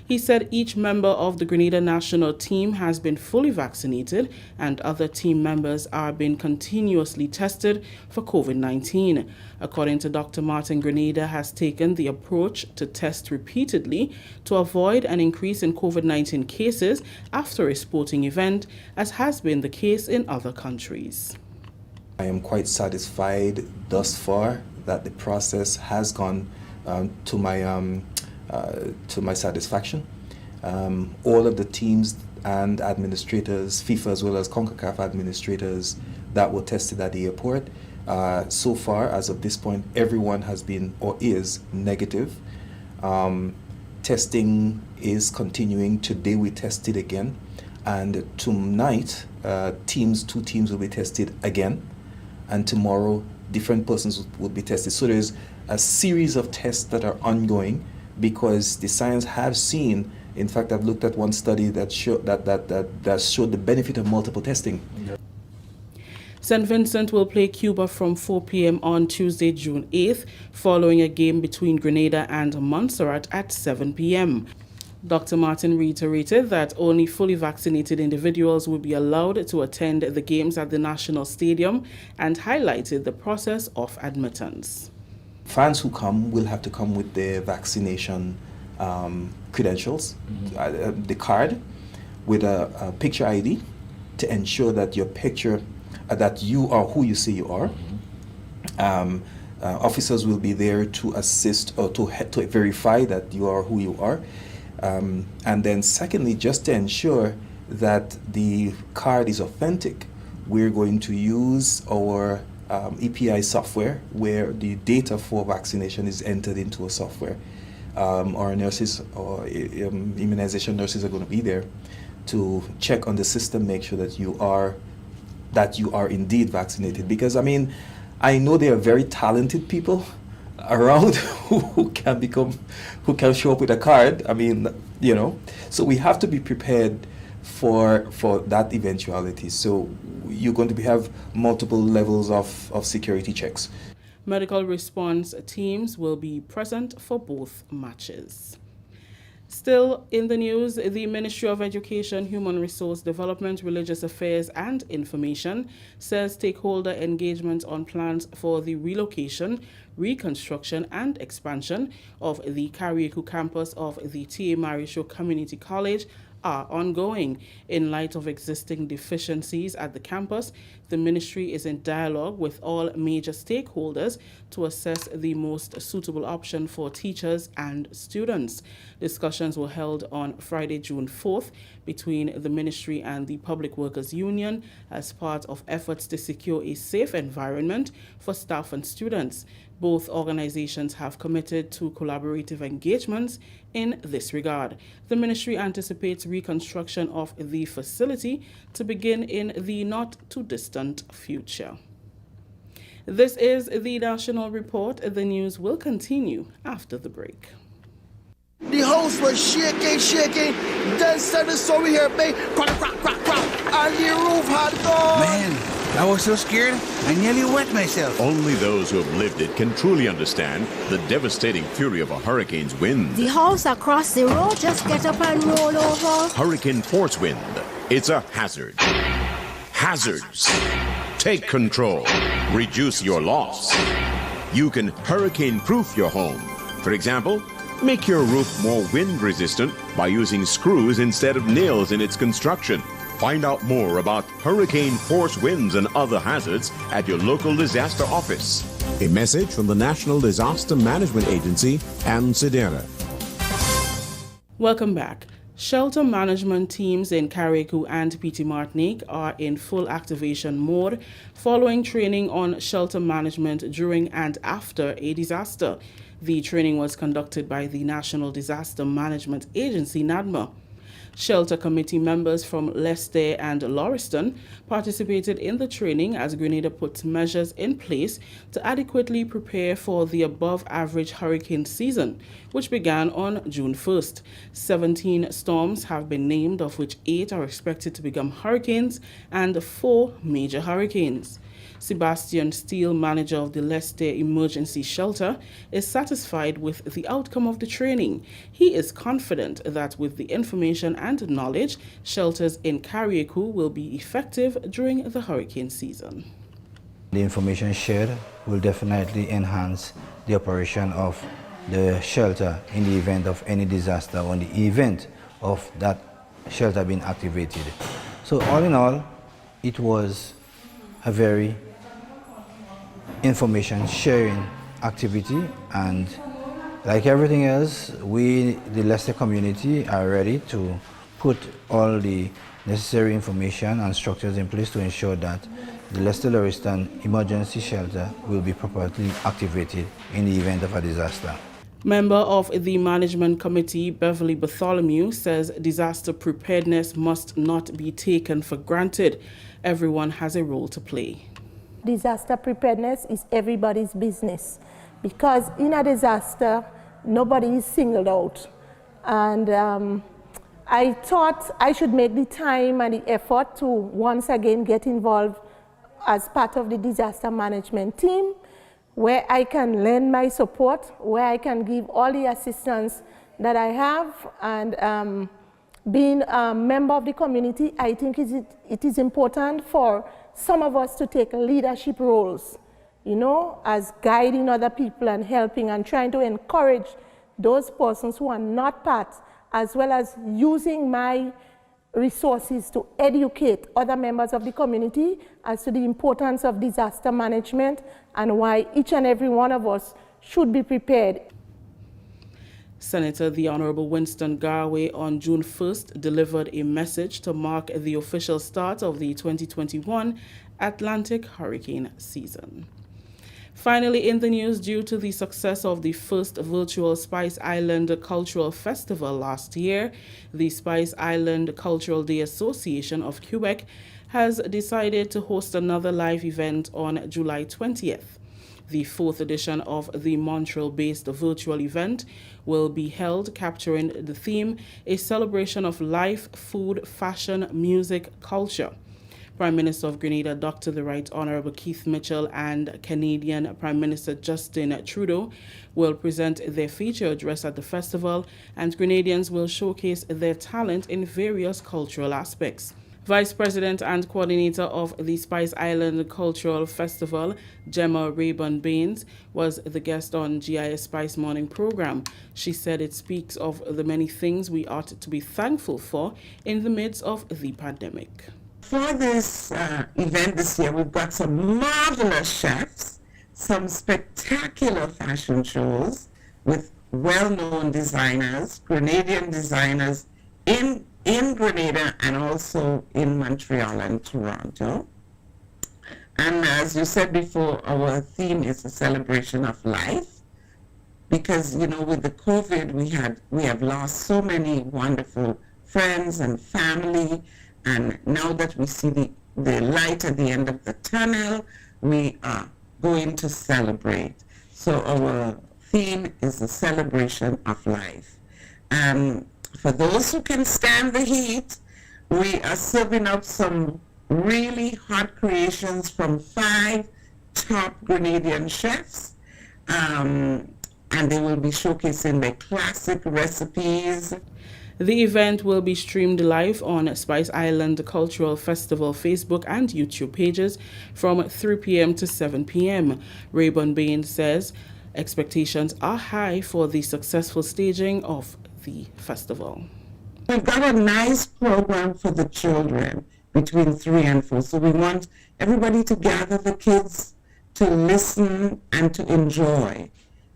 He said each member of the Grenada national team has been fully vaccinated and other team members are being continuously tested for COVID-19. According to Dr. Martin, Grenada has taken the approach to test repeatedly to avoid an increase in COVID-19 cases after a sporting event, as has been the case in other countries. I am quite satisfied thus far that the process has gone to my satisfaction. All of the teams and administrators, FIFA as well as CONCACAF administrators that were tested at the airport, so far as of this point, everyone has been or is negative. Testing is continuing. Today we tested again, and tonight two teams will be tested again, and tomorrow different persons will be tested. So there's a series of tests that are ongoing, because the science have seen, in fact, I've looked at one study that showed that showed the benefit of multiple testing. St. Vincent will play Cuba from 4 p.m. on Tuesday, June 8th, following a game between Grenada and Montserrat at 7 p.m. Dr. Martin reiterated that only fully vaccinated individuals will be allowed to attend the games at the National Stadium and highlighted the process of admittance. Fans who come will have to come with their vaccination credentials, the card with a picture ID to ensure that your picture, that you are who you say you are. Officers will be there to assist or to verify that you are who you are. And then secondly, just to ensure that the card is authentic, we're going to use our EPI software, where the data for vaccination is entered into a software. Our nurses or immunization nurses are going to be there to check on the system, make sure that you are indeed vaccinated. Because I mean, I know there are very talented people around who can show up with a card. I mean, you know, so we have to be prepared for that eventuality. So you're going to have multiple levels of security checks. Medical response teams will be present for both matches. Still in the news, the Ministry of Education, Human Resource Development, Religious Affairs and Information says stakeholder engagement on plans for the relocation, reconstruction and expansion of the Carriacou campus of the T.A. Marisho Community College are ongoing. In light of existing deficiencies at the campus, the ministry is in dialogue with all major stakeholders to assess the most suitable option for teachers and students. Discussions were held on Friday, June 4th between the ministry and the Public Workers Union as part of efforts to secure a safe environment for staff and students. Both organizations have committed to collaborative engagements in this regard. The ministry anticipates reconstruction of the facility to begin in the not-too-distant future. This is the National Report. The news will continue after the break. The house was shaking. Then suddenly saw we hear bang, crack, and the roof had gone. Man, I was so scared, I nearly wet myself. Only those who have lived it can truly understand the devastating fury of a hurricane's wind. The house across the road just get up and roll over. Hurricane force wind. It's a hazard. Hazards. Take control. Reduce your loss. You can hurricane-proof your home. For example, make your roof more wind-resistant by using screws instead of nails in its construction. Find out more about hurricane force winds and other hazards at your local disaster office. A message from the National Disaster Management Agency and SEDERA. Welcome back. Shelter management teams in Carriacou and Petite Martinique are in full activation mode following training on shelter management during and after a disaster. The training was conducted by the National Disaster Management Agency, NADMA. Shelter committee members from Leicester and Lauriston participated in the training as Grenada puts measures in place to adequately prepare for the above-average hurricane season, which began on June 1st. 17 storms have been named, of which 8 are expected to become hurricanes and 4 major hurricanes. Sebastian Steele, manager of the Leicester Emergency Shelter, is satisfied with the outcome of the training. He is confident that with the information and knowledge, shelters in Carriacou will be effective during the hurricane season. The information shared will definitely enhance the operation of the shelter in the event of any disaster or in the event of that shelter being activated. So all in all, it was a very information sharing activity, and like everything else, we, the Leicester community, are ready to put all the necessary information and structures in place to ensure that the Leicester Lauriston emergency shelter will be properly activated in the event of a disaster. Member of the management committee, Beverly Bartholomew, says disaster preparedness must not be taken for granted. Everyone has a role to play. Disaster preparedness is everybody's business, because in a disaster, nobody is singled out. And I thought I should make the time and the effort to once again get involved as part of the disaster management team, where I can lend my support, where I can give all the assistance that I have. And being a member of the community, I think it is important for some of us to take leadership roles, you know, as guiding other people and helping and trying to encourage those persons who are not part, as well as using my resources to educate other members of the community as to the importance of disaster management and why each and every one of us should be prepared. Senator the Honorable Winston Garway on June 1st delivered a message to mark the official start of the 2021 Atlantic hurricane season. Finally, in the news, due to the success of the first virtual Spice Island Cultural Festival last year, the Spice Island Cultural Day Association of Quebec has decided to host another live event on July 20th. The 4th edition of the Montreal-based virtual event will be held capturing the theme, a celebration of life, food, fashion, music, culture. Prime Minister of Grenada, Dr. the Right Honorable Keith Mitchell, and Canadian Prime Minister Justin Trudeau will present their feature address at the festival, and Grenadians will showcase their talent in various cultural aspects. Vice President and Coordinator of the Spice Island Cultural Festival, Gemma Rayburn-Baines, was the guest on GIS Spice Morning program. She said it speaks of the many things we ought to be thankful for in the midst of the pandemic. For this event this year, we've got some marvelous chefs, some spectacular fashion shows with well-known designers, Grenadian designers in Grenada and also in Montreal and Toronto. And as you said before, our theme is a celebration of life, because, you know, with the COVID, we have lost so many wonderful friends and family, and now that we see the light at the end of the tunnel, we are going to celebrate. So our theme is a celebration of life. And for those who can stand the heat, we are serving up some really hot creations from 5 top Grenadian chefs, and they will be showcasing their classic recipes. The event will be streamed live on Spice Island Cultural Festival Facebook and YouTube pages from 3 p.m. to 7 p.m. Rayburn-Baines says expectations are high for the successful staging of the festival. We've got a nice program for the children between 3 and 4, so we want everybody to gather the kids to listen and to enjoy.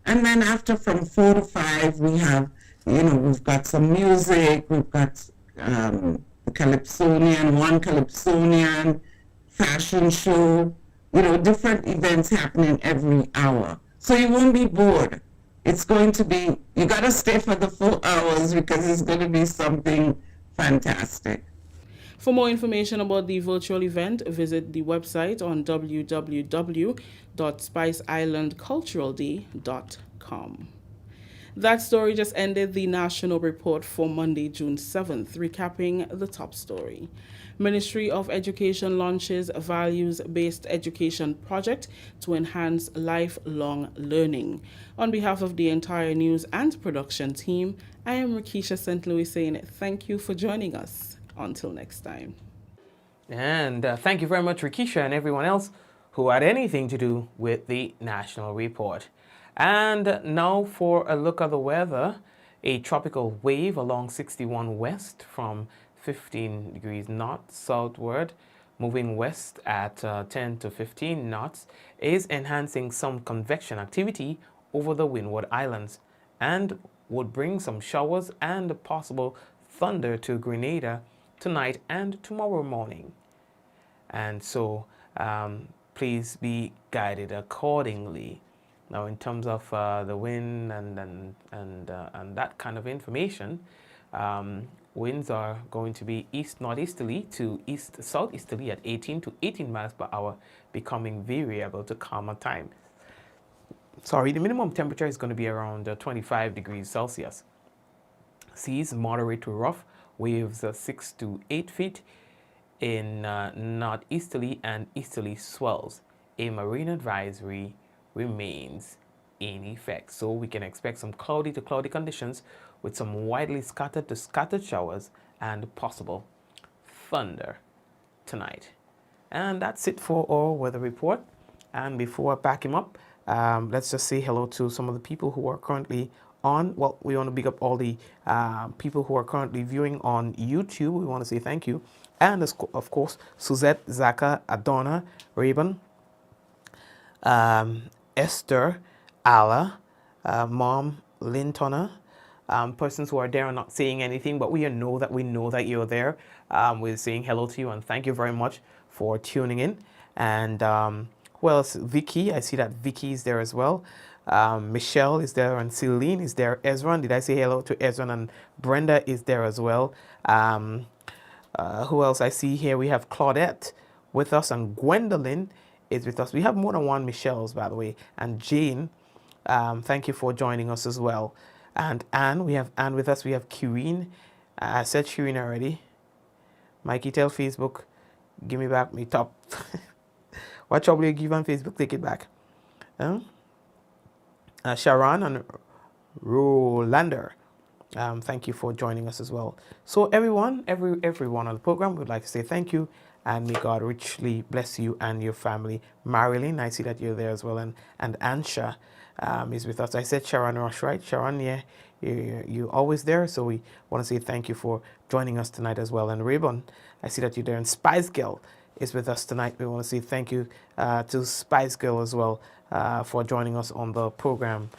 And then after, from 4 to 5, we have, you know, we've got some music, we've got the Calypsonian, one Calypsonian, fashion show, you know, different events happening every hour. So you won't be bored. It's going to be, you got to stay for the 4 hours because it's going to be something fantastic. For more information about the virtual event, visit the website on www.spiceislandculturalday.com. That story just ended the national report for Monday, June 7th, recapping the top story. Ministry of Education launches a values-based education project to enhance lifelong learning. On behalf of the entire news and production team, I am Rakisha St. Louis saying thank you for joining us. Until next time. And thank you very much, Rakisha, and everyone else who had anything to do with the national report. And now for a look at the weather. A tropical wave along 61 west from 15 degrees north southward, moving west at 10 to 15 knots, is enhancing some convection activity over the Windward Islands and would bring some showers and possible thunder to Grenada tonight and tomorrow morning. And so please be guided accordingly. Now, in terms of the wind and that kind of information, winds are going to be east-northeasterly to east-southeasterly at 18 to 18 miles per hour, becoming variable to calmer time. Sorry, the minimum temperature is going to be around 25 degrees Celsius. Seas moderate to rough, waves 6 to 8 feet in northeasterly and easterly swells. A marine advisory remains in effect. So we can expect some cloudy to cloudy conditions with some widely scattered to scattered showers and possible thunder tonight. And that's it for our weather report. And before I pack him up, let's just say hello to some of the people who are currently on. Well, we want to big up all the people who are currently viewing on YouTube. We want to say thank you. And of course, Suzette, Zaka, Adonna, Raven, Esther, Alla, Mom, Lintona, persons who are there and not saying anything, but we know that you're there. We're saying hello to you and thank you very much for tuning in. And who else? Vicky, I see that Vicky is there as well. Michelle is there and Celine is there. Ezra, did I say hello to Ezra? And Brenda is there as well. Who else I see here? We have Claudette with us and Gwendolyn is with us. We have more than one Michelle's, by the way. And Jane, thank you for joining us as well. And Anne, we have Anne with us. We have Kireen. I said Kireen already. Mikey, tell Facebook Give me back me top. What trouble you give on Facebook, take it back. Sharon and Rolander, thank you for joining us as well. So everyone on the program would like to say thank you, and may God richly bless you and your family. Marilyn, I see that you're there as well, and Ansha is with us. I said Sharon Rush, right? Sharon, yeah, you're always there, so we want to say thank you for joining us tonight as well. And Raybon, I see that you're there, and Spice Girl is with us tonight. We want to say thank you to Spice Girl as well for joining us on the program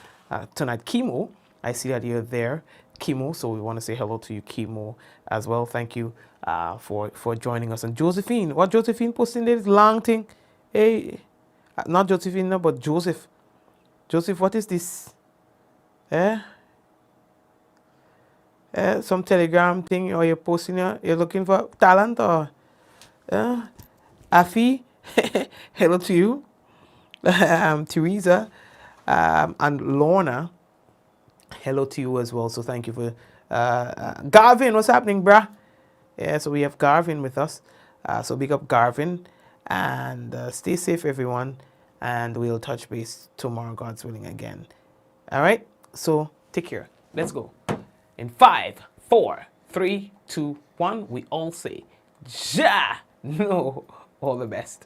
tonight. Chemo, I see that you're there, Chemo, so we want to say hello to you, Chemo, as well. Thank you for joining us. And Josephine, what Josephine posting there? This long thing. Hey, not Josephine, no, but Joseph. Joseph, what is this? Some Telegram thing, or you're posting, you're looking for talent, or Afi, hello to you. Teresa and Lorna, hello to you as well. So thank you for Garvin. What's happening, bruh? Yeah, so we have Garvin with us. So big up Garvin, and stay safe, everyone. And we'll touch base tomorrow, God's willing, again. All right. So take care. Let's go. In 5, 4, 3, 2, 1. We all say, Ja. No. All the best.